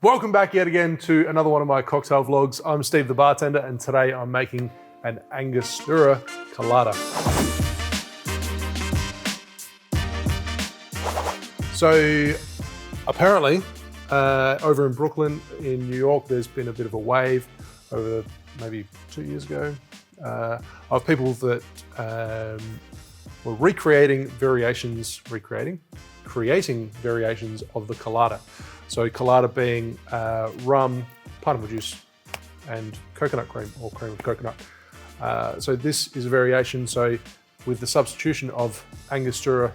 Welcome back yet again to another one of my cocktail vlogs. I'm Steve the bartender, and today I'm making an Angostura Colada. So apparently over in Brooklyn in New York, there's been a bit of a wave over maybe 2 years ago of people that were creating variations of the colada. So colada being rum, pineapple juice, and coconut cream, or cream of coconut. So this is a variation, so with the substitution of Angostura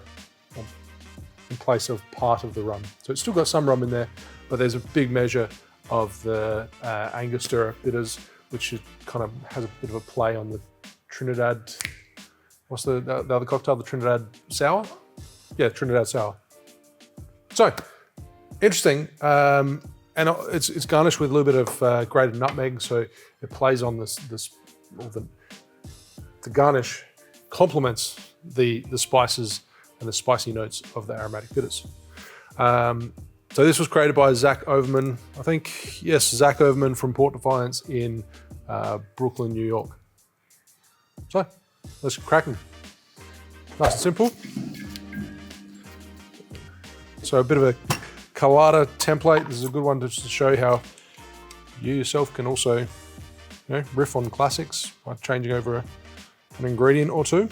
in place of part of the rum. So it's still got some rum in there, but there's a big measure of the Angostura Bitters, which kind of has a bit of a play on the Trinidad, what's the other cocktail, the Trinidad Sour? Yeah, Trinidad Sour. So, interesting, and it's garnished with a little bit of grated nutmeg, so it plays on the garnish complements the spices and the spicy notes of the aromatic bitters. So this was created by Zac Overman, I think, yes, Zac Overman from Port Defiance in Brooklyn, New York. So, let's crack them. Nice and simple. So a bit of a Colada template. This is a good one to show how you yourself can also, riff on classics by changing over an ingredient or two.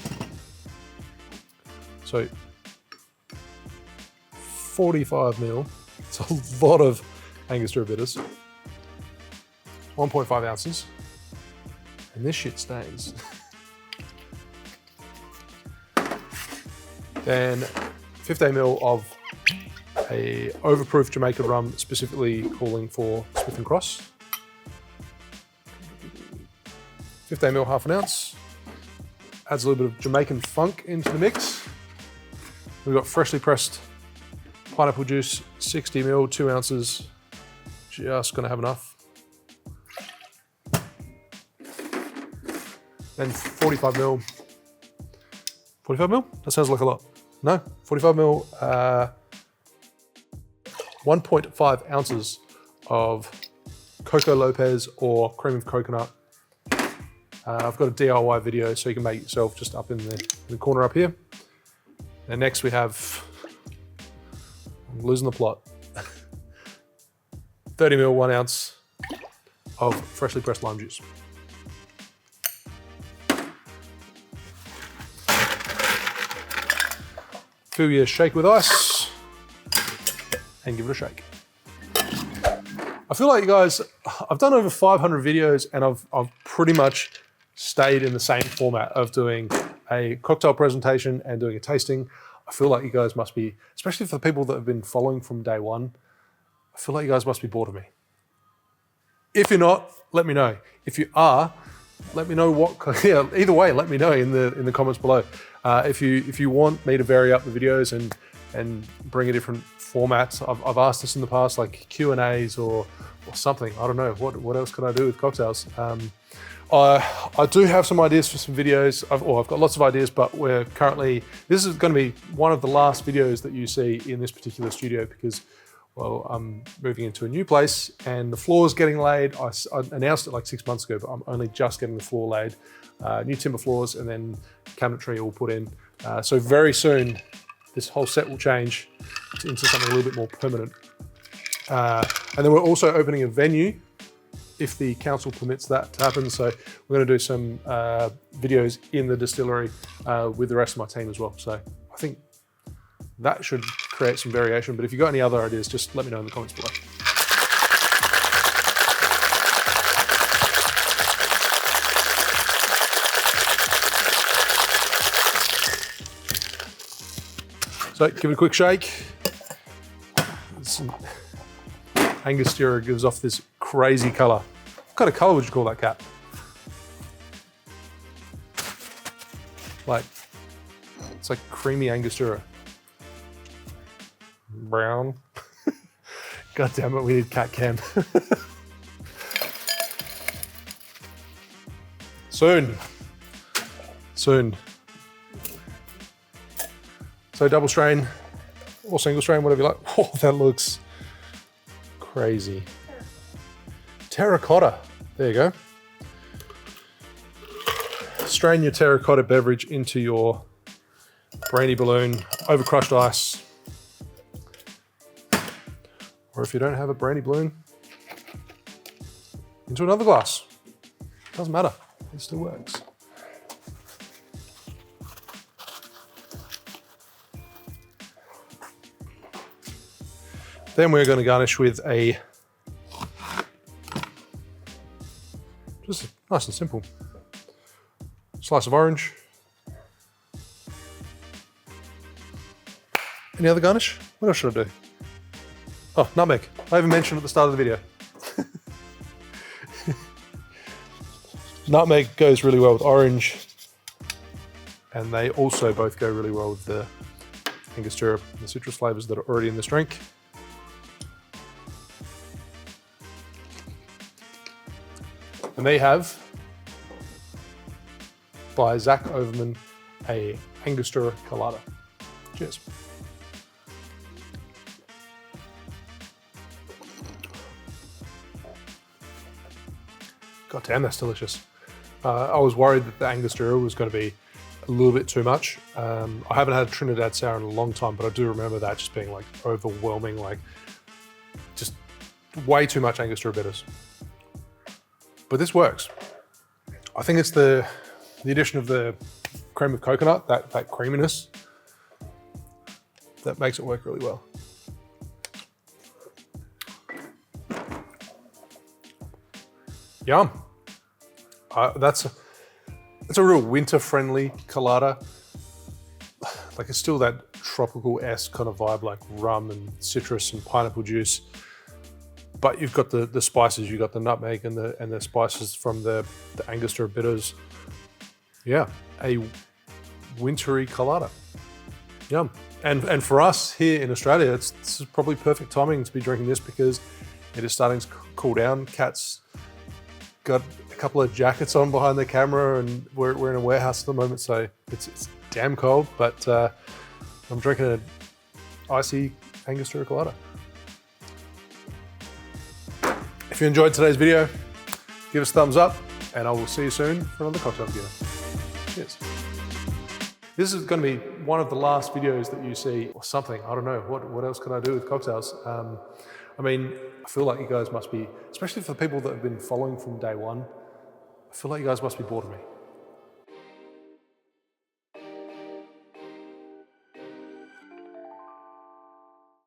So 45 ml. It's a lot of Angostura bitters. 1.5 ounces, and this shit stays. Then 15 ml of a overproof Jamaican rum, specifically calling for Smith & Cross. 15 ml, half an ounce. Adds a little bit of Jamaican funk into the mix. We've got freshly pressed pineapple juice, 60 ml, 2 ounces. Just gonna have enough. Then 45 ml. 45 ml? That sounds like a lot. No, 45 ml. 1.5 ounces of Coco Lopez or cream of coconut. I've got a DIY video, so you can make it yourself just up in the corner up here. And next we have, I'm losing the plot, 30 ml, 1 ounce of freshly pressed lime juice. Fill your shake with ice and give it a shake. I feel like, you guys, I've done over 500 videos, and I've pretty much stayed in the same format of doing a cocktail presentation and doing a tasting. I feel like you guys must be, especially for the people that have been following from day one, I feel like you guys must be bored of me. If you're not, let me know. If you are, let me know what, yeah, either way, let me know in the comments below. If you want me to vary up the videos and bring a different format, I've asked this in the past, like Q&As or something. I don't know, what else can I do with cocktails? I do have some ideas for some videos. I've got lots of ideas, but this is going to be one of the last videos that you see in this particular studio, because, well, I'm moving into a new place and the floor's getting laid. I announced it like 6 months ago, but I'm only just getting the floor laid. New timber floors, and then cabinetry all put in. So very soon, this whole set will change into something a little bit more permanent. And then we're also opening a venue, if the council permits that to happen. So we're going to do some videos in the distillery with the rest of my team as well. So I think that should create some variation. But if you've got any other ideas, just let me know in the comments below. So give it a quick shake. Angostura gives off this crazy color. What kind of color would you call that, cat? Like, it's like creamy Angostura. Brown. God damn it, we need cat cam. Soon. So double strain or single strain, whatever you like. Oh, that looks crazy. Terracotta. There you go. Strain your terracotta beverage into your brandy balloon over crushed ice. Or if you don't have a brandy balloon, into another glass. Doesn't matter, it still works. Then we're going to garnish with a, just nice and simple, slice of orange. Any other garnish? What else should I do? Oh, nutmeg. I even mentioned at the start of the video. Nutmeg goes really well with orange, and they also both go really well with the Angostura, the citrus flavors that are already in this drink. And they have, by Zac Overman, a Angostura Colada. Cheers. God damn, that's delicious. I was worried that the Angostura was going to be a little bit too much. I haven't had a Trinidad Sour in a long time, but I do remember that just being like overwhelming, like just way too much Angostura bitters. But this works. I think it's the addition of the cream of coconut, that creaminess, that makes it work really well. Yum. That's a real winter-friendly colada. Like it's still that tropical-esque kind of vibe, like rum and citrus and pineapple juice. But you've got the spices, you've got the nutmeg and the spices from the Angostura bitters. Yeah, a wintry colada. Yum. And for us here in Australia, this is probably perfect timing to be drinking this because it is starting to cool down. Kat's got a couple of jackets on behind the camera, and we're in a warehouse at the moment, so it's damn cold, but I'm drinking an icy Angostura Colada. If you enjoyed today's video, give us a thumbs up, and I will see you soon for another cocktail video. Cheers. This is going to be one of the last videos that you see, or something, I don't know, what else can I do with cocktails? I mean, I feel like you guys must be, especially for the people that have been following from day one, I feel like you guys must be bored of me.